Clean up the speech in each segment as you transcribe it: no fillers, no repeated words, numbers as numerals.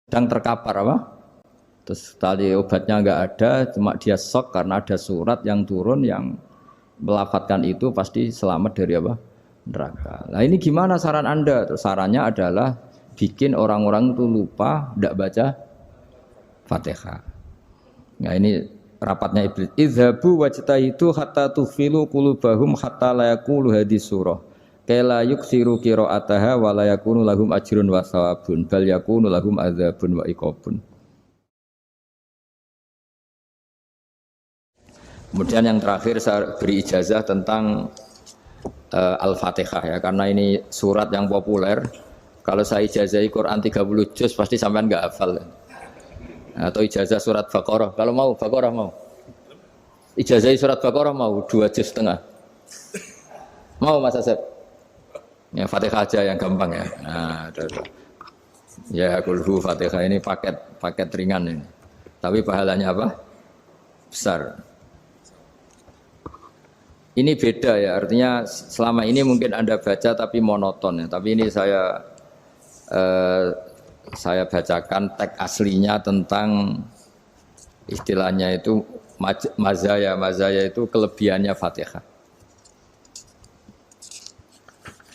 sedang terkapar apa? Terus tali obatnya nggak ada, cuma dia shock karena ada surat yang turun yang melafatkan itu pasti selamat dari apa? Neraka. Nah ini gimana saran Anda? Terus sarannya adalah bikin orang-orang itu lupa, tidak baca Fatihah. Nah ini rapatnya Iblis. Idhabu wajtahidu hatta tufilu qulubahum hatta la yaqulu hadis surah. Kala yuksiru qira'ataha wa la yakunu lahum ajrun wa thawabun bal yakunu lahum adzabun wa iqabun. Kemudian yang terakhir saya beri ijazah tentang Al-Fatihah ya, karena ini surat yang populer. Kalau saya ijazahi Quran 30 juz pasti sampean enggak hafal. Atau ijazah surat Baqarah. Kalau mau Baqarah mau. Ijazahi surat Baqarah mau 2 juz setengah. Mau Mas Asep? Ya Fatihah aja yang gampang ya. Nah, ya kulhu Fatihah ini paket ringan ini. Tapi pahalanya apa? Besar. Ini beda ya, artinya selama ini mungkin Anda baca tapi monoton ya. Tapi ini saya bacakan teks aslinya tentang istilahnya itu mazaya. Mazaya itu kelebihannya Fatihah.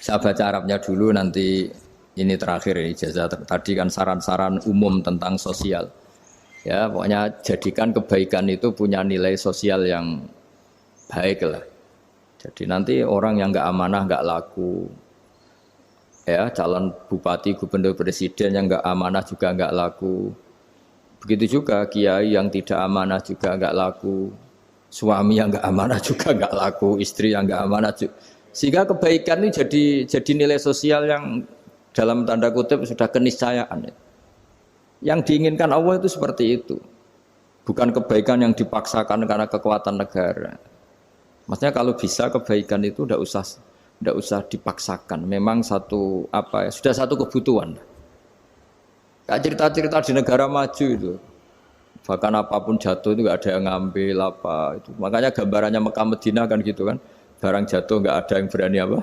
Saya baca Arabnya dulu, nanti ini terakhir ini ijazah. Tadi kan saran-saran umum tentang sosial. Ya, pokoknya jadikan kebaikan itu punya nilai sosial yang baik lah. Jadi nanti orang yang nggak amanah nggak laku, ya calon bupati, gubernur, presiden yang nggak amanah juga nggak laku. Begitu juga kiai yang tidak amanah juga nggak laku, suami yang nggak amanah juga nggak laku, istri yang nggak amanah juga. Sehingga kebaikan ini jadi nilai sosial yang dalam tanda kutip sudah keniscayaan. Yang diinginkan Allah itu seperti itu, bukan kebaikan yang dipaksakan karena kekuatan negara. Maksudnya kalau bisa kebaikan itu tidak usah dipaksakan. Memang sudah satu kebutuhan. Kayak cerita-cerita di negara maju itu, bahkan apapun jatuh itu nggak ada yang ngambil apa itu. Makanya gambarannya Mekah Medina kan gitu kan, barang jatuh nggak ada yang berani apa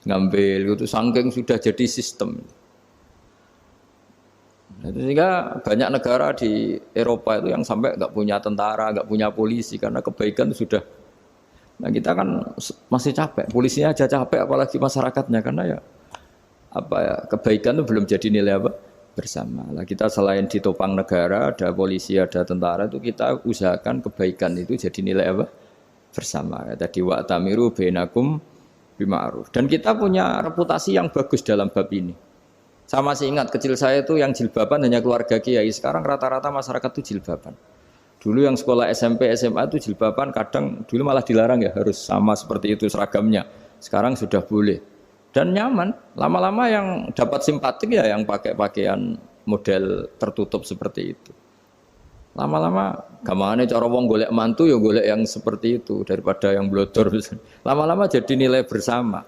ngambil. Itu saking sudah jadi sistem. Sehingga banyak negara di Eropa itu yang sampai nggak punya tentara, nggak punya polisi karena kebaikan itu sudah. Nah kita kan masih capek, polisinya aja capek apalagi masyarakatnya, karena ya kebaikan itu belum jadi nilai apa bersama. Nah kita selain ditopang negara, ada polisi, ada tentara, itu kita usahakan kebaikan itu jadi nilai apa bersama. Tadi wa'tamiru bainakum bima'ruf. Dan kita punya reputasi yang bagus dalam bab ini. Saya masih ingat kecil saya itu yang jilbaban hanya keluarga kiai. Sekarang rata-rata masyarakat itu jilbaban. Dulu yang sekolah SMP, SMA itu jilbaban kadang dulu malah dilarang ya, harus sama seperti itu seragamnya. Sekarang sudah boleh. Dan nyaman. Lama-lama yang dapat simpatik ya yang pakai pakaian model tertutup seperti itu. Lama-lama gamane cara wong golek mantu ya golek yang seperti itu daripada yang blodor. Lama-lama jadi nilai bersama.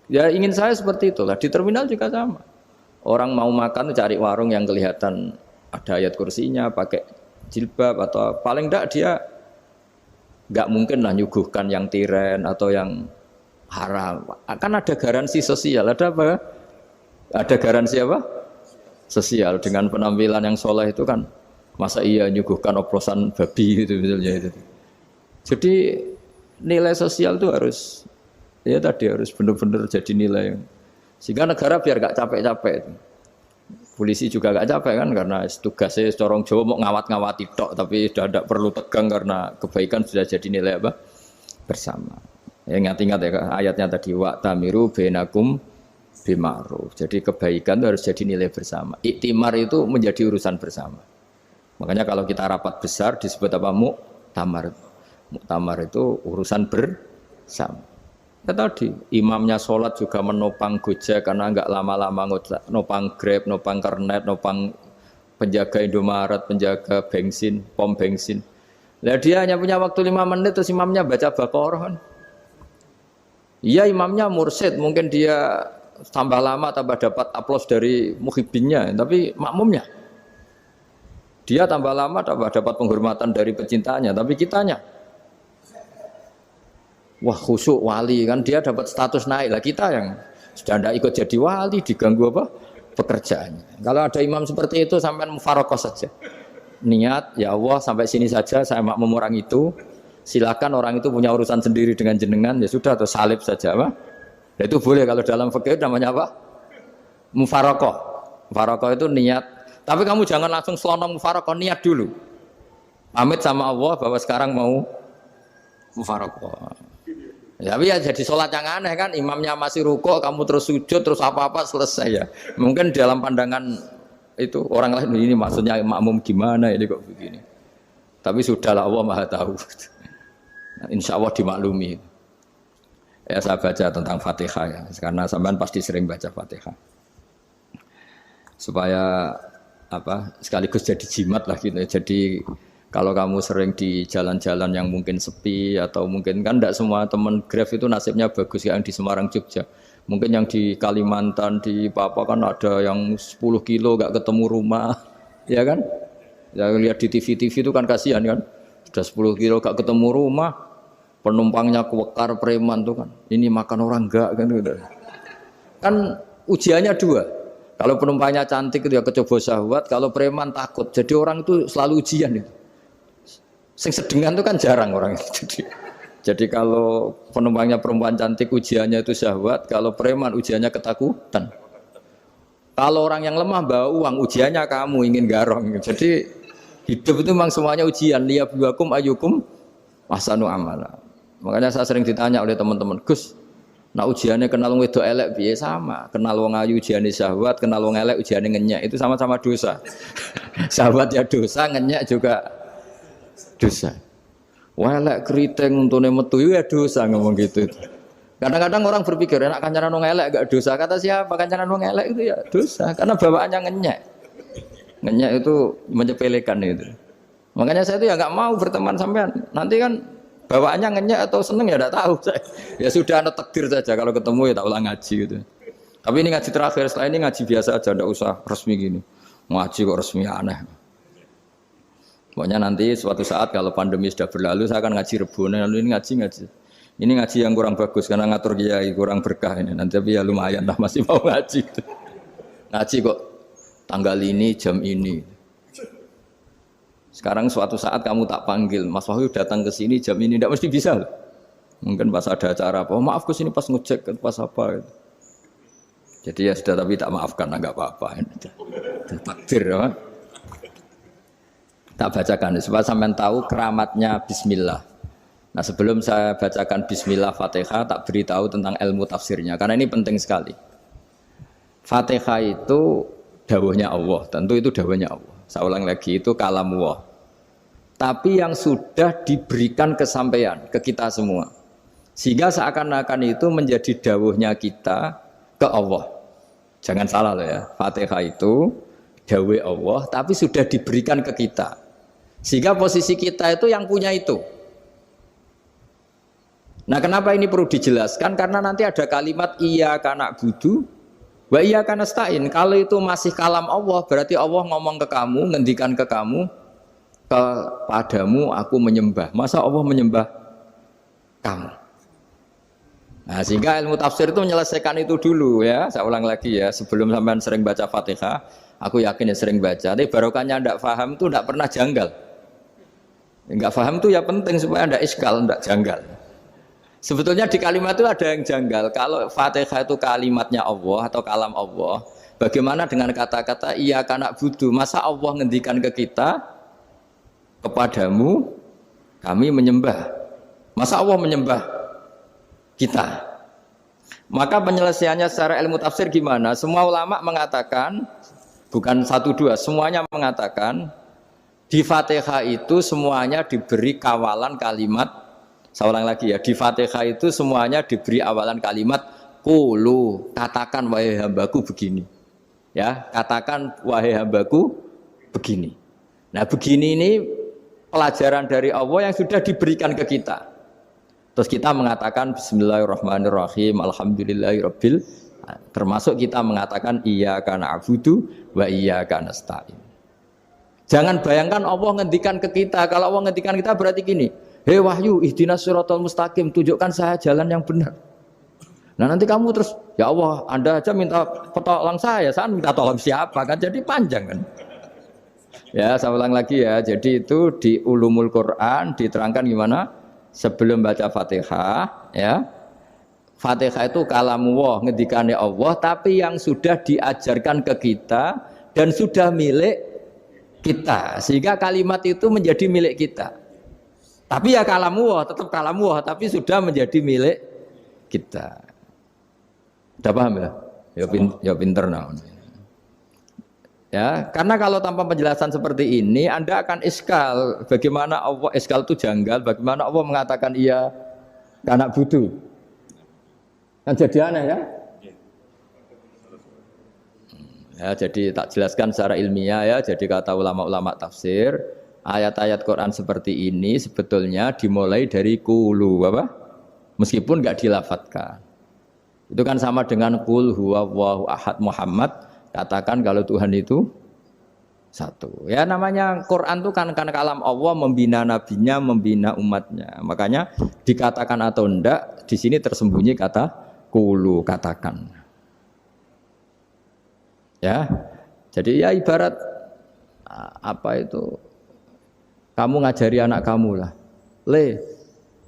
Ya ingin saya seperti itulah. Di terminal juga sama. Orang mau makan cari warung yang kelihatan ada ayat kursinya, pakai jilbab, atau paling enggak dia enggak mungkin lah nyuguhkan yang tiren atau yang haram. Akan ada garansi sosial, ada apa? Ada garansi apa? Sosial dengan penampilan yang soleh itu kan, masa iya nyuguhkan oplosan babi gitu misalnya itu. Jadi nilai sosial itu harus harus benar-benar jadi nilai. Sehingga negara biar enggak capek-capek itu. Polisi juga gak capek kan, karena tugasnya corong Jawa mau ngawat-ngawati tok, tapi sudah tidak perlu tegang karena kebaikan sudah jadi nilai apa bersama. Ya ingat-ingat ya ayatnya tadi wa'tamiru bainakum bima'ruf. Jadi kebaikan itu harus jadi nilai bersama. Iktimar itu menjadi urusan bersama. Makanya kalau kita rapat besar disebut apa? Muktamar. Muktamar itu urusan bersama. Ya tadi, imamnya sholat juga menopang Gojek karena enggak lama-lama nopang Grab, nopang Kernet, nopang penjaga Indomaret, penjaga bensin, pom bensin. Lah dia hanya punya waktu 5 menit terus imamnya baca Baqarah kan. Iya imamnya mursyid, mungkin dia tambah lama tambah dapat aplaus dari muhibbinnya, tapi makmumnya dia tambah lama tambah dapat penghormatan dari pecintanya, tapi kitanya wah khusyuk wali kan, dia dapat status naik lah. Kita yang sudah tidak ikut jadi wali diganggu apa pekerjaannya. Kalau ada imam seperti itu sampai mufarokoh saja. Niat, ya Allah sampai sini saja saya makmum orang itu. Silakan orang itu punya urusan sendiri dengan jenengan, ya sudah atau salib saja, apa? Ya, itu boleh kalau dalam fikih namanya apa? Mufarokoh. Mufarokoh itu niat. Tapi kamu jangan langsung selonong mufarokoh, niat dulu. Pamit sama Allah bahwa sekarang mau mufarokoh. Ya, tapi ya jadi sholat yang aneh kan, imamnya masih rukuk, kamu terus sujud, terus apa-apa selesai ya. Mungkin dalam pandangan itu orang lain ini maksudnya makmum gimana ini kok begini. Tapi sudahlah Allah Maha tahu. Insya Allah dimaklumi. Ya saya baca tentang Fatihah ya, karena sampean pasti sering baca Fatihah. Supaya apa sekaligus jadi jimat lah gitu. Jadi kalau kamu sering di jalan-jalan yang mungkin sepi atau mungkin kan tidak semua teman Grab itu nasibnya bagus yang di Semarang Jogja. Mungkin yang di Kalimantan di Papua kan ada yang 10 kilo gak ketemu rumah, ya kan? Ya lihat di TV-TV itu kan kasihan kan. Sudah 10 kilo gak ketemu rumah, penumpangnya kewekar preman tuh kan. Ini makan orang enggak kan gitu. Kan ujiannya dua. Kalau penumpangnya cantik itu ya kecoba syahwat, kalau preman takut. Jadi orang itu selalu ujian itu. Sing sedengan itu kan jarang orang itu. Jadi kalau penumpangnya perempuan cantik ujiannya itu syahwat, kalau preman ujiannya ketakutan. Kalau orang yang lemah bawa uang ujiannya kamu ingin garong. Jadi hidup itu memang semuanya ujian. Liyabluwakum ayyukum ahsanu amala. Makanya saya sering ditanya oleh teman-teman, Gus, nah ujiannya kenal wong wedok elek piye sama, kenal wong ayu ujiane syahwat, kenal wong elek ujiane ngenyek, itu sama-sama dosa. Syahwat ya dosa, ngenyek juga dosa. Welek keriting untune metu ya dosa ngomong gitu. Kadang-kadang orang berpikir enak kancanan wong elek gak dosa. Kata siapa kancanan wong elek itu ya dosa karena bawaannya ngenyek. Ngenyek itu menyepelekan itu. Makanya saya itu ya nggak mau berteman sampean. Nanti kan bawaannya ngenyek atau seneng ya enggak tahu saya. Ya sudah ada takdir saja kalau ketemu ya tak ulang ngaji gitu. Tapi ini ngaji terakhir, setelah ini ngaji biasa aja enggak usah resmi gini. Ngaji kok resmi aneh. Pokoknya nanti suatu saat kalau pandemi sudah berlalu saya akan ngaji Rebone, lalu ini ngaji. Ini ngaji yang kurang bagus karena ngatur kiai kurang berkah ini. Nanti tapi ya lumayan lah masih mau ngaji. Ngaji kok tanggal ini jam ini. Sekarang suatu saat kamu tak panggil, Mas Wahyu datang ke sini jam ini tidak mesti bisa. Mungkin pas ada acara apa, oh, maaf ke sini pas ngecek pas apa. Jadi ya sudah tapi tak maafkan enggak apa-apa. Takdir ya. Tak bacakan supaya sampean tahu keramatnya bismillah. Nah, sebelum saya bacakan bismillah Fatihah tak beritahu tentang ilmu tafsirnya karena ini penting sekali. Fatihah itu dawuhnya Allah, tentu itu dawuhnya Allah. Saya ulang lagi itu kalamullah. Tapi yang sudah diberikan kesampaian ke kita semua. Sehingga seakan-akan itu menjadi dawuhnya kita ke Allah. Jangan salah loh ya. Fatihah itu dawuh Allah tapi sudah diberikan ke kita. Sehingga posisi kita itu yang punya itu. Nah, kenapa ini perlu dijelaskan? Karena nanti ada kalimat iyyaka na'budu wa iyyaka nasta'in. Kalau itu masih kalam Allah, berarti Allah ngomong ke kamu, ngendikan ke kamu, kepadamu aku menyembah. Masa Allah menyembah kamu? Nah, sehingga ilmu tafsir itu menyelesaikan itu dulu ya. Saya ulang lagi ya, sebelum sampean sering baca Fatihah, aku yakin ya sering baca. Tapi barokahnya ndak paham itu ndak pernah janggal. Enggak paham itu ya penting supaya ndak iskal, ndak janggal. Sebetulnya di kalimat itu ada yang janggal. Kalau Fatihah itu kalimatnya Allah atau kalam Allah, bagaimana dengan kata-kata iyyaka na'budu? Masa Allah ngendikan ke kita, kepadamu kami menyembah. Masa Allah menyembah kita? Maka penyelesaiannya secara ilmu tafsir gimana? Semua ulama mengatakan, bukan satu dua, semuanya mengatakan di Fatihah itu semuanya diberi kawalan kalimat. Saya ulang lagi ya, di Fatihah itu semuanya diberi awalan kalimat qulu, katakan wahai hambaku begini. Ya, katakan wahai hambaku begini. Nah, begini ini pelajaran dari Allah yang sudah diberikan ke kita. Terus kita mengatakan bismillahirrahmanirrahim, alhamdulillahirabbil, termasuk kita mengatakan iyyaka na'budu wa iyyaka nasta'in. Jangan bayangkan Allah ngendikan ke kita. Kalau Allah ngendikan kita berarti gini, hei wahyu ihdinas siratal mustaqim, tunjukkan saya jalan yang benar. Nah nanti kamu terus, ya Allah, Anda aja minta tolong saya minta tolong siapa kan? Jadi panjang kan? Ya, saya ulang lagi ya. Jadi itu di Ulumul Quran diterangkan gimana? Sebelum baca Fatihah, ya. Fatihah itu kalamullah, ngendikane Allah, tapi yang sudah diajarkan ke kita dan sudah milik kita. Sehingga kalimat itu menjadi milik kita. Tapi ya kalamullah, tetap kalamullah, tapi sudah menjadi milik kita. Udah paham ya? Ya pinter nah. Ya, karena kalau tanpa penjelasan seperti ini Anda akan iskal. Bagaimana Allah iskal itu janggal, bagaimana Allah mengatakan iya anak budu. Kan jadi aneh ya? Ya, jadi tak jelaskan secara ilmiah ya. Jadi kata ulama-ulama tafsir, ayat-ayat Quran seperti ini sebetulnya dimulai dari qulu apa? Meskipun enggak dilafadzkan. Itu kan sama dengan qul huwallahu ahad Muhammad, katakan kalau Tuhan itu satu. Ya namanya Quran itu kan kalam Allah, membina nabinya, membina umatnya. Makanya dikatakan atau enggak, di sini tersembunyi kata qulu, katakan. Ya. Jadi ya ibarat apa itu? Kamu ngajari anak kamu lah. Le,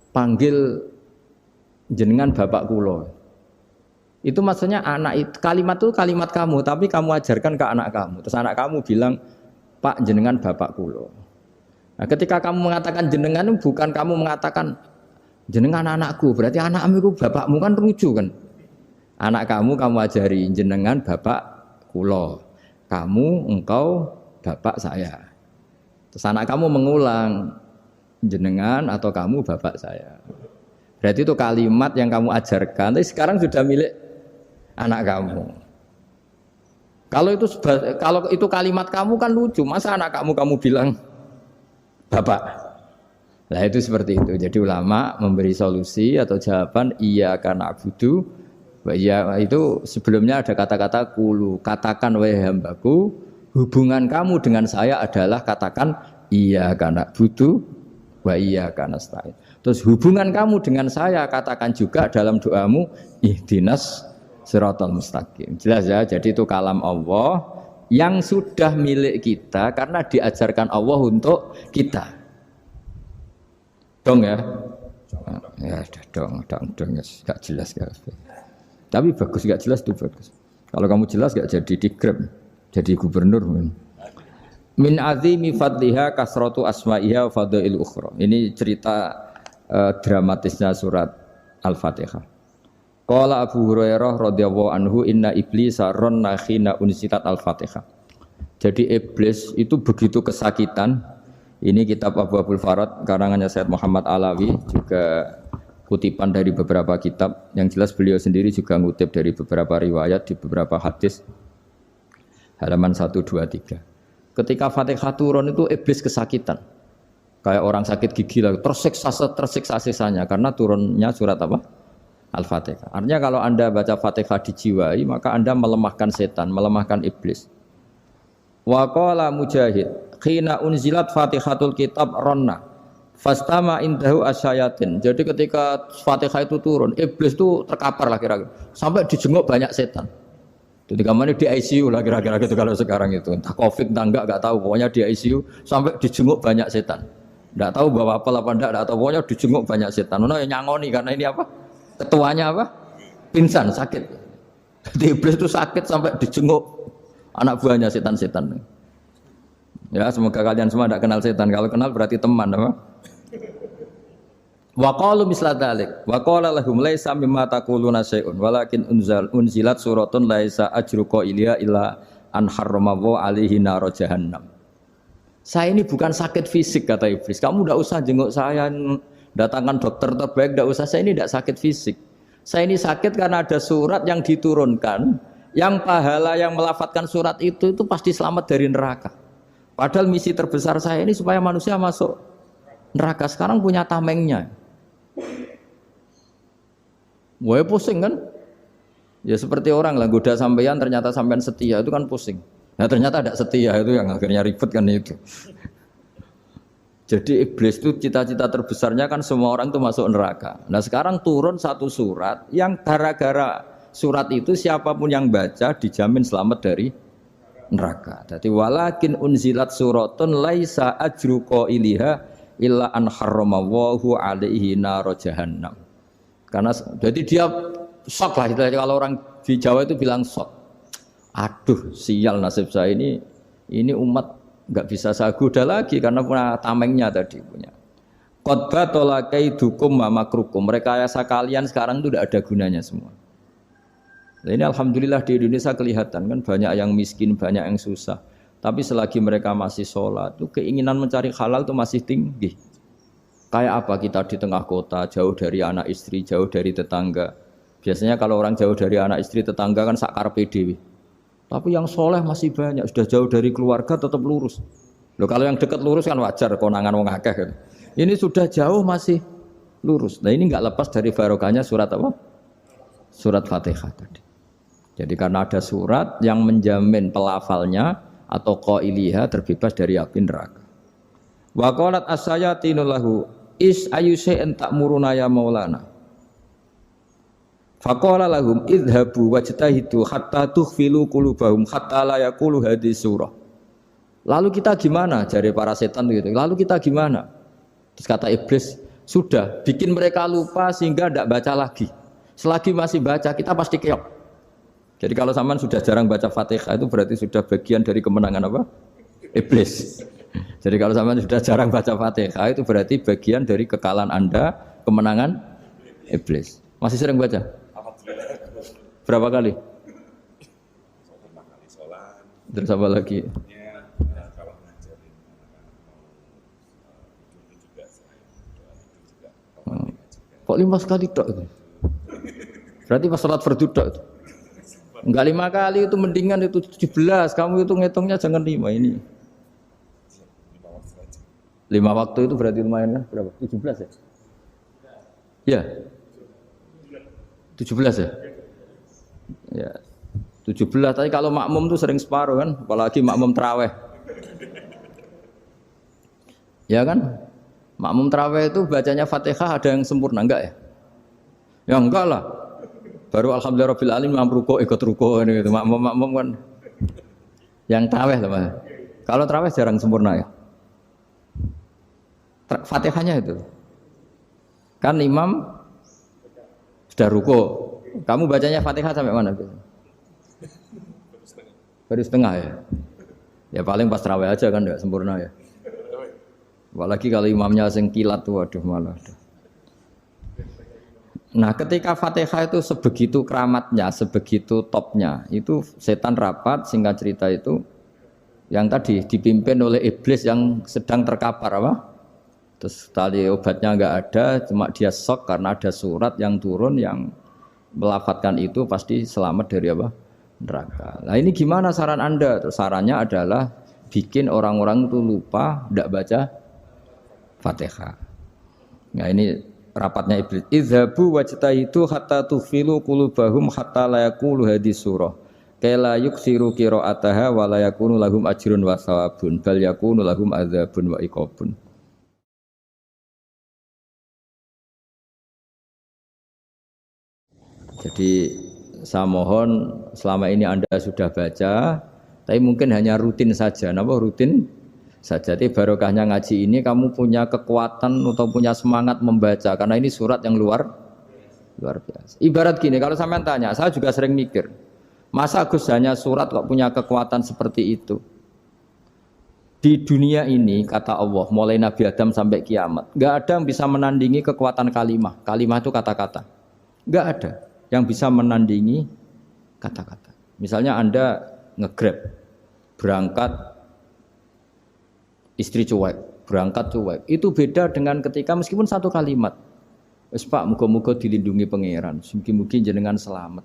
panggil jenengan bapak kula. Itu maksudnya anak itu, kalimat itu kalimat kamu, tapi kamu ajarkan ke anak kamu. Terus anak kamu bilang, Pak jenengan bapak kulo. Nah, ketika kamu mengatakan jenengan, bukan kamu mengatakan jenengan anakku, berarti anakmu itu bapakmu, kan lucu kan? Anak kamu ajari jenengan bapak kulo. Kamu, engkau, bapak saya. Terus anak kamu mengulang, jenengan atau kamu bapak saya. Berarti itu kalimat yang kamu ajarkan, tapi sekarang sudah milik anak kamu. Kalau itu kalimat kamu kan lucu, masa anak kamu bilang bapak. Nah itu seperti itu. Jadi ulama memberi solusi atau jawaban iya karena abudu. Ya itu sebelumnya ada kata-kata qulu, katakan wahai hambaku, hubungan kamu dengan saya adalah katakan iya karena abudu wa iya karena nasta'in. Terus hubungan kamu dengan saya katakan juga dalam doamu ihdinas siratal mustaqim. Jelas ya, jadi itu kalam Allah yang sudah milik kita karena diajarkan Allah untuk kita. Dong ya? Ya dong, gak jelas ya. Tapi bagus, gak jelas itu bagus. Kalau kamu jelas gak jadi digrab, jadi gubernur. Min azimi fadliha kasratu asma'iha fadail ukhra. Ini cerita dramatisnya surat Al-Fatihah. Qala Abu Hurairah radhiyallahu anhu inna iblisa ranna khina unsitat al-Fatihah. Jadi iblis itu begitu kesakitan. Ini kitab Abu Abul Farad karangannya Sayyid Muhammad Alawi, juga kutipan dari beberapa kitab. Yang jelas beliau sendiri juga ngutip dari beberapa riwayat di beberapa hadis. Halaman 123. Ketika Fatihah turun itu iblis kesakitan. Kayak orang sakit gigi lah, tersiksa sisanya karena turunnya surat apa? Al-Fatihah. Artinya kalau Anda baca Fatihah dijiwai, maka Anda melemahkan setan, melemahkan iblis. Wa qala Mujahid, khina unzilat Fatihatul Kitab ronna fastama indahu asyayatin. Jadi ketika Fatihah itu turun, iblis itu terkapar lah kira-kira. Sampai dijenguk banyak setan. Jadi kemana di ICU lah kira-kira gitu kalau sekarang itu. Entah Covid entah enggak tahu, pokoknya di ICU sampai dijenguk banyak setan. Enggak tahu bawa apa enggak tahu, pokoknya dijenguk banyak setan. Ono yang nyangoni karena ini apa? Ketuanya apa? Pingsan, sakit. Jadi iblis itu sakit sampai dijenguk anak buahnya setan-setan. Ya, semoga kalian semua tidak kenal setan. Kalau kenal berarti teman, apa? Wa qalu misla dzalik. Wa qala lahum laisa mimma taquluna syai'un walakin unzilat suratun laisa ajru qailiha illa an harrama alaihi nar jahannam. Saya ini bukan sakit fisik kata iblis. Kamu tidak usah jenguk saya, datangkan dokter terbaik, tidak usah. Saya ini tidak sakit fisik. Saya ini sakit karena ada surat yang diturunkan, yang pahala yang melafadzkan surat itu pasti selamat dari neraka. Padahal misi terbesar saya ini supaya manusia masuk neraka. Sekarang punya tamengnya. Wah pusing kan? Ya seperti orang lah goda sampean, ternyata sampean setia, itu kan pusing. Nah ternyata tidak setia, itu yang akhirnya ribet kan itu. Jadi iblis itu cita-cita terbesarnya kan semua orang itu masuk neraka. Nah sekarang turun satu surat yang gara-gara surat itu siapapun yang baca dijamin selamat dari neraka. Jadi walakin unzilat suratun laisa ajru qailiha illa an harramallahu alaihi nar jahannam. Karena jadi dia shock lah kalau orang di Jawa itu bilang shock. Aduh sial nasib saya ini umat nggak bisa saya goda lagi karena punya tamengnya tadi punya. Qad tolakaidukum wa makrukum. Rekayasa kalian sekarang itu tidak ada gunanya semua. Nah, ini alhamdulillah di Indonesia kelihatan kan banyak yang miskin, banyak yang susah. Tapi selagi mereka masih sholat, itu keinginan mencari halal itu masih tinggi. Kayak apa kita di tengah kota, jauh dari anak istri, jauh dari tetangga. Biasanya kalau orang jauh dari anak istri, tetangga kan sakar PDW. Tapi yang soleh masih banyak, sudah jauh dari keluarga tetap lurus. Loh kalau yang dekat lurus kan wajar, konangan wong akeh kan. Ini sudah jauh masih lurus. Nah ini nggak lepas dari barokahnya surat apa? Surat Fatihah tadi. Jadi karena ada surat yang menjamin pelafalnya atau qailiha terbebas dari api neraka. Wa qalat as-sayatinu lahu is ayyusa'in ta'muruna ya maulana. Faqala lahum idhabu wajtahidu hatta tukhfilu qulubahum hatta la yaqulu hadhihi surah. Lalu kita gimana? Jari para setan gitu. Lalu kita gimana? Terus kata iblis, sudah bikin mereka lupa sehingga tidak baca lagi. Selagi masih baca kita pasti keok. Jadi kalau sampean sudah jarang baca Fatihah itu berarti sudah bagian dari kemenangan apa? Iblis. Jadi kalau sampean sudah jarang baca Fatihah itu berarti bagian dari kekalahan Anda, kemenangan iblis. Masih sering baca? Berapa kali? Terus apa lagi? Kok 5 kali tok itu? Berarti pas salat fardu tok itu. Enggak 5 kali itu mendingan itu 17. Kamu itu ngitungnya jangan 5 ini. 5 waktu itu berarti lumayan kan? Berapa? 17 ya? Ya. 17 ya? Ya. 17 tapi kalau makmum tuh sering separuh kan, apalagi makmum tarawih. Ya kan? Makmum tarawih itu bacanya Fatihah ada yang sempurna enggak ya? Ya enggak lah. Baru alhamdulillahirabbil alamin ruku ikut ruku gitu. Makmum kan yang tarawih lah, Mas. Kalau tarawih jarang sempurna ya. Fatihahnya itu. Kan imam sudah ruku. Kamu bacanya Fatihah sampai mana? Baru setengah ya. Ya paling pas tarawih aja kan enggak sempurna ya. Apalagi kalau imamnya sing kilat tuh waduh malah. Nah, ketika Fatihah itu sebegitu keramatnya, sebegitu topnya, itu setan rapat singkat cerita itu yang tadi dipimpin oleh iblis yang sedang terkapar apa? Terus tali obatnya enggak ada, cuma dia shock karena ada surat yang turun yang melafatkan itu pasti selamat dari apa? Neraka. Nah ini gimana saran Anda? Terus sarannya adalah bikin orang-orang itu lupa, tidak baca Fatihah. Nah ini rapatnya iblis. Idhabu wajtahidu hatta tukhfilu qulubahum hatta la yaqulu hadhihi surah. Kala yuksiru qira'ataha wa la yakunu lahum ajrun wa thawabun bal yakunu lahum adzabun wa iqabun. Jadi saya mohon selama ini Anda sudah baca, tapi mungkin hanya rutin saja. Napa rutin saja? Jadi barokahnya ngaji ini kamu punya kekuatan atau punya semangat membaca karena ini surat yang luar biasa. Ibarat gini, kalau sampean tanya, saya juga sering mikir, masa Gus hanya surat kok punya kekuatan seperti itu? Di dunia ini kata Allah, mulai Nabi Adam sampai kiamat, nggak ada yang bisa menandingi kekuatan kalimah. Kalimah itu kata-kata, nggak ada yang bisa menandingi kata-kata. Misalnya Anda nge-grab, berangkat istri cuek, berangkat cuek. Itu beda dengan ketika meskipun satu kalimat. Wes Pak, muga-muga dilindungi pangeran, mugi-mugi jenengan selamat.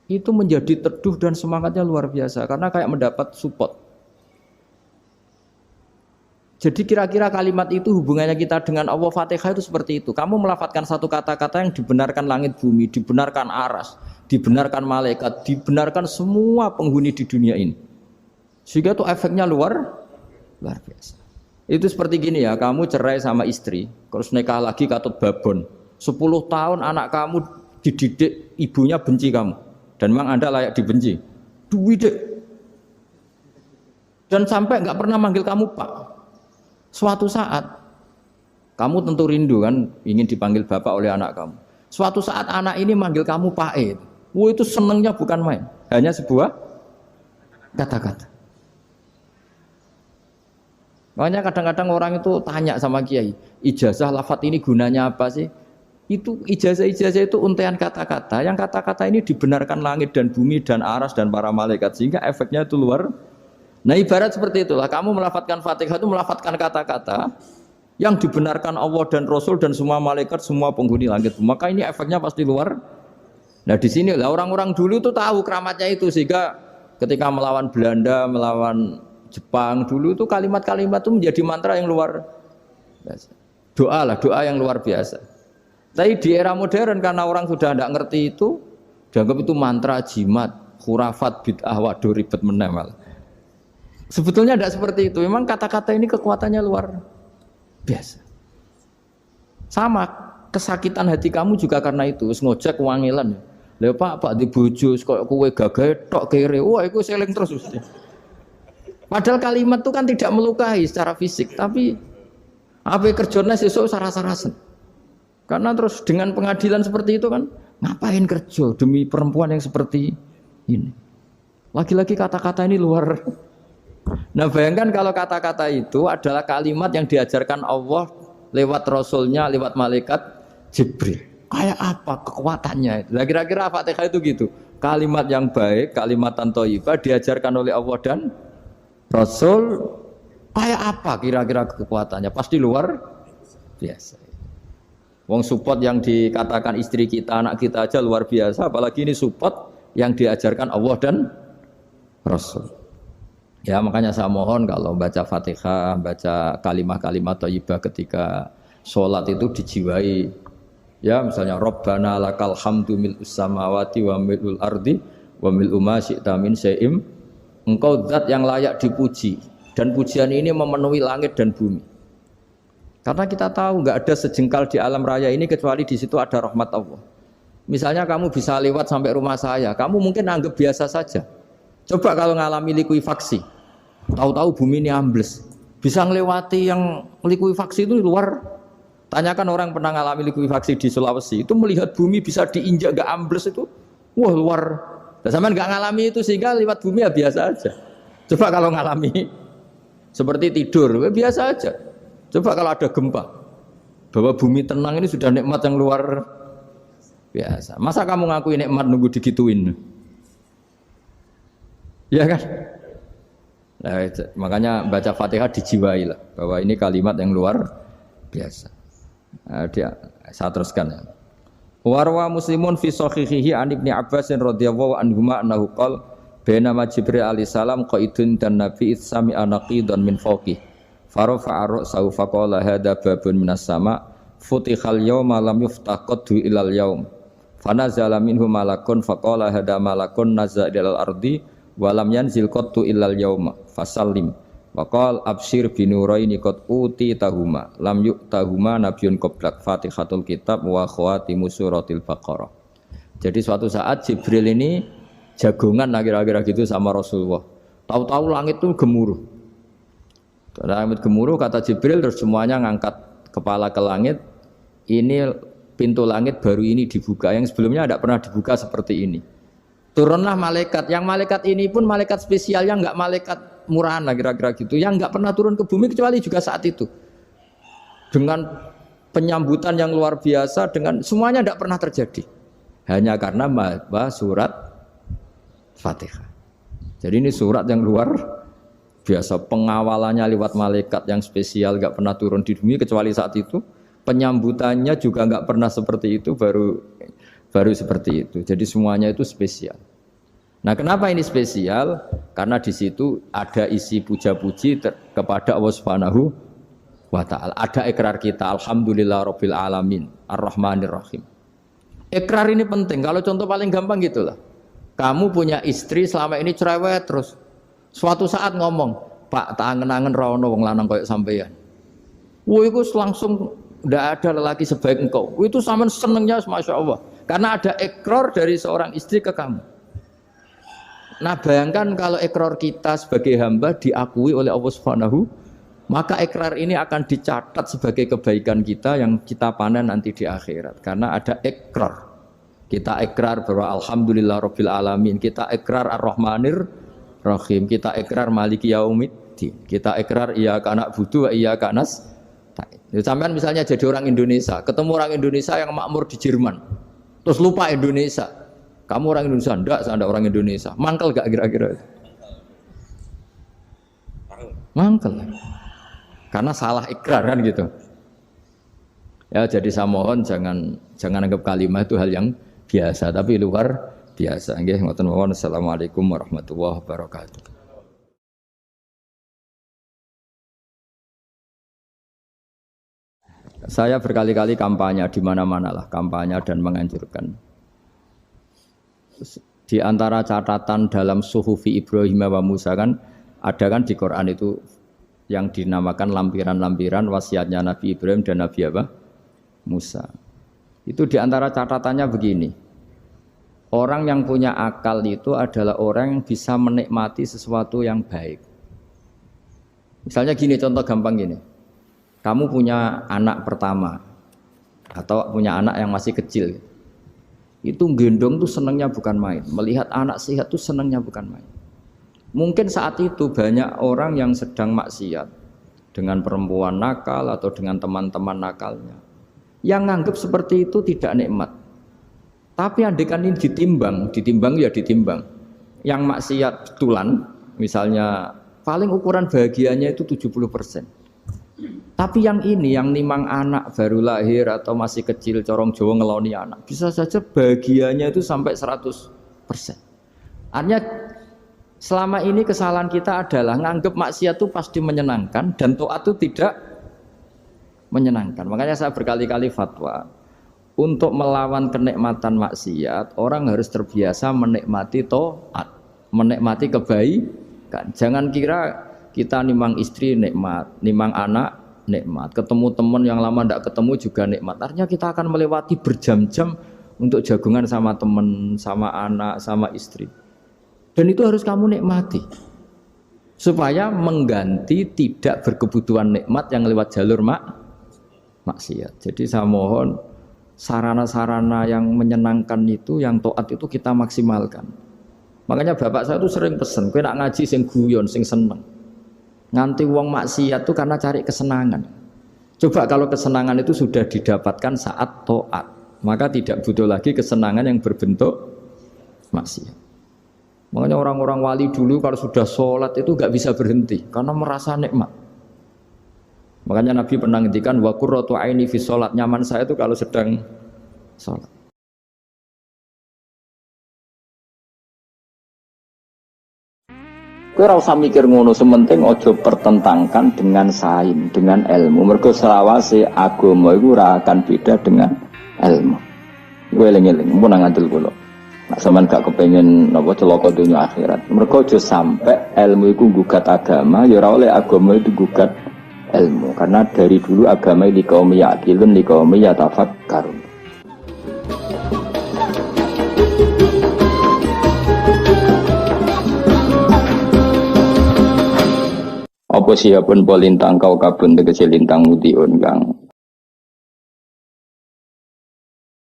Itu menjadi teduh dan semangatnya luar biasa karena kayak mendapat support. Jadi kira-kira kalimat itu hubungannya kita dengan Allah Fatihah itu seperti itu. Kamu melafadzkan satu kata-kata yang dibenarkan langit bumi, dibenarkan aras, dibenarkan malaikat, dibenarkan semua penghuni di dunia ini. Sehingga itu efeknya luar biasa. Itu seperti gini ya, kamu cerai sama istri, terus nikah lagi katut babon. 10 tahun anak kamu dididik, ibunya benci kamu. Dan memang Anda layak dibenci. Dididik. Dan sampai nggak pernah manggil kamu Pak. Suatu saat, kamu tentu rindu kan, ingin dipanggil Bapak oleh anak kamu. Suatu saat anak ini manggil kamu Pak E. Wah itu senengnya bukan main. Hanya sebuah kata-kata. Makanya kadang-kadang orang itu tanya sama kiai, ijazah lafadz ini gunanya apa sih? Itu ijazah-ijazah itu untaian kata-kata. Yang kata-kata ini dibenarkan langit dan bumi dan aras dan para malaikat sehingga efeknya itu luar. Nah ibarat seperti itulah. Kamu melafadzkan Fatihah itu melafadzkan kata-kata yang dibenarkan Allah dan Rasul dan semua malaikat, semua penghuni langit. Maka ini efeknya pasti luar. Nah di sini lah orang-orang dulu itu tahu keramatnya itu sehingga ketika melawan Belanda, melawan Jepang dulu itu kalimat-kalimat itu menjadi mantra yang luar biasa. Doa lah, doa yang luar biasa. Tapi di era modern karena orang sudah tidak ngerti itu, dianggap itu mantra, jimat, khurafat, bid'ah, waduh ribet menemal. Sebetulnya tidak seperti itu. Memang kata-kata ini kekuatannya luar biasa. Sama kesakitan hati kamu juga karena itu. Ngojek wangilan. Lha Pak di bojo kok kowe gagah tok kere. Wah, iku seling terus mesti. Padahal kalimat itu kan tidak melukai secara fisik, tapi apa kerjanya sesuk saras-sarasen. Karena terus dengan pengadilan seperti itu kan, ngapain kerja demi perempuan yang seperti ini? Lagi-lagi kata-kata ini luar. Nah bayangkan kalau kata-kata itu adalah kalimat yang diajarkan Allah lewat Rasulnya, lewat malaikat Jibril. Kayak apa kekuatannya? Nah kira-kira Fatihah itu gitu. Kalimat yang baik, kalimatan thayyibah diajarkan oleh Allah dan Rasul, kayak apa kira-kira kekuatannya? Pasti luar biasa. Wong support yang dikatakan istri kita, anak kita aja luar biasa, apalagi ini support yang diajarkan Allah dan Rasul. Ya makanya saya mohon kalau baca Fatihah, baca kalimat-kalimat thayyibah ketika sholat itu dijiwai. Ya misalnya Rabbana lakal hamdu mil'us samawati wa mil'ul ardi wa mil'u ma syi'ta min syai'im. Engkau zat yang layak dipuji dan pujian ini memenuhi langit dan bumi. Karena kita tahu nggak ada sejengkal di alam raya ini kecuali di situ ada rahmat Allah. Misalnya kamu bisa lewat sampai rumah saya, kamu mungkin anggap biasa saja. Coba kalau ngalami likuifaksi, tahu-tahu bumi ini ambles, bisa ngelewati yang likuifaksi itu luar. Tanyakan orang pernah ngalami likuifaksi di Sulawesi, itu melihat bumi bisa diinjak nggak ambles itu, wah luar. Nah, sampean nggak ngalami itu sehingga lewat bumi ya biasa aja. Coba kalau ngalami seperti tidur, ya biasa aja. Coba kalau ada gempa, bahwa bumi tenang ini sudah nikmat yang luar biasa. Masa kamu ngaku nikmat nunggu digituin? Ya kan? Nah, makanya baca Fatihah dijiwai lah, bahwa ini kalimat yang luar biasa. Nah, saya teruskan ya. Warwa Muslimun fi sahihihi an Ibnu Abbas radhiyallahu anhuma annahu qala bainama Jibril alaihi salam qaidun dan Nabi itsami anaqidan min fawqih farafa'a ra'sahu faqala hadza babun minas sama futihal yawma lam yuftah qaddu ilal yaum fanazala minhu malakun faqala hadza malakun nazza ilal ardi wa lam yanzil qaddu ilal yauma fasallim waqal absyir binuraini qad uti tahuma lam yu'tahuma nabiyyun qablak Fatihatul kitab wa khawatimu suratil Baqarah. Jadi suatu saat Jibril ini jagongan kira-kira gitu sama Rasulullah. Tahu-tahu langit itu gemuruh. Langit gemuruh kata Jibril terus semuanya ngangkat kepala ke langit. Ini pintu langit baru ini dibuka, yang sebelumnya tidak pernah dibuka seperti ini. Turunlah malaikat, yang malaikat ini pun malaikat spesial yang enggak malaikat murahan lah kira-kira gitu, yang enggak pernah turun ke bumi kecuali juga saat itu. Dengan penyambutan yang luar biasa, dengan semuanya tidak pernah terjadi. Hanya karena bahwa surat Fatihah. Jadi ini surat yang luar biasa, pengawalannya lewat malaikat yang spesial enggak pernah turun di bumi kecuali saat itu. Penyambutannya juga enggak pernah seperti itu, baru seperti itu. Jadi semuanya itu spesial. Nah, kenapa ini spesial? Karena di situ ada isi puja-puji kepada Allah Subhanahu wa taala. Ada ikrar kita, alhamdulillahirabbil alamin, arrahmanir rahim. Ikrar ini penting. Kalau contoh paling gampang gitulah. Kamu punya istri selama ini cerewet terus. Suatu saat ngomong, "Pak, tak angen-angen ra ono wong lanang koyo sampeyan." Wah itu langsung tidak ada lelaki sebaik engkau. Itu sama senengnya, masya Allah. Karena ada ikrar dari seorang istri ke kamu. Nah bayangkan kalau ikrar kita sebagai hamba diakui oleh Allah Subhanahu, maka ikrar ini akan dicatat sebagai kebaikan kita yang kita panen nanti di akhirat. Karena ada ikrar. Kita ikrar bahwa Alhamdulillah Rabbil Alamin. Kita ikrar Ar-Rahmanir Rahim. Kita ikrar Maliki Yaumiddin. Kita ikrar Iyyaka na'budu wa iyyaka nasta'in. Sampean misalnya jadi orang Indonesia, ketemu orang Indonesia yang makmur di Jerman, terus lupa Indonesia. Kamu orang Indonesia, enggak, saya ada orang Indonesia. Mangkel gak kira-kira? Mangkel. Karena salah ikrar kan gitu. Ya jadi saya mohon jangan anggap kalimat itu hal yang biasa, tapi luar biasa. Nggih, ngoten mawon. Assalamualaikum warahmatullahi wabarakatuh. Saya berkali-kali kampanye di mana-mana lah, kampanye dan menganjurkan. Di antara catatan dalam Suhufi Ibrahim wa Musa kan ada kan di Quran itu yang dinamakan lampiran-lampiran wasiatnya Nabi Ibrahim dan Nabi apa? Musa. Itu di antara catatannya begini. Orang yang punya akal itu adalah orang yang bisa menikmati sesuatu yang baik. Misalnya gini, contoh gampang gini. Kamu punya anak pertama atau punya anak yang masih kecil. Itu gendong tuh senangnya bukan main. Melihat anak sehat tuh senangnya bukan main. Mungkin saat itu banyak orang yang sedang maksiat dengan perempuan nakal atau dengan teman-teman nakalnya, yang nganggap seperti itu tidak nikmat. Tapi andaikan ini ditimbang ya ditimbang. Yang maksiat betulan, misalnya paling ukuran bahagianya itu 70%. Tapi yang ini, yang nimang anak baru lahir atau masih kecil, corong Jawa ngeloni anak, bisa saja bahagianya itu sampai 100%. Artinya selama ini kesalahan kita adalah nganggap maksiat itu pasti menyenangkan dan taat itu tidak menyenangkan. Makanya saya berkali-kali fatwa, untuk melawan kenikmatan maksiat, orang harus terbiasa menikmati taat, menikmati kebaikan. Jangan kira kita nimang istri nikmat, nimang anak nikmat, ketemu teman yang lama tidak ketemu juga nikmat. Artinya kita akan melewati berjam-jam untuk jagungan sama teman, sama anak, sama istri. Dan itu harus kamu nikmati supaya mengganti tidak berkebutuhan nikmat yang lewat jalur maksiat. Jadi saya mohon sarana-sarana yang menyenangkan itu, yang taat itu kita maksimalkan. Makanya bapak saya itu sering pesan, kowe nak ngaji sing guyon, sing seneng. Nganti wong maksiat itu karena cari kesenangan. Coba kalau kesenangan itu sudah didapatkan saat taat, maka tidak butuh lagi kesenangan yang berbentuk maksiat. Makanya orang-orang wali dulu kalau sudah sholat itu gak bisa berhenti karena merasa nikmat. Makanya Nabi pernah ngendikan wa qurratu aini fi sholat, nyaman saya itu kalau sedang sholat. Kowe ora usah mikir ngono, sementing aja pertentangkan dengan sains, dengan ilmu. Mergo selawase agama iku ora akan beda dengan ilmu. Kowe eling-eling mun ngandel kula. Nek sampean gak kepengin napa celaka dunya akhirat. Mergo aja sampai ilmu iku gugat agama, ya ora oleh agama itu gugat ilmu. Karena dari dulu agama di kaum yaqilun, di kaum yatafakkarun. Apa siapun polintang kau kabun tegese lintang mutiun kang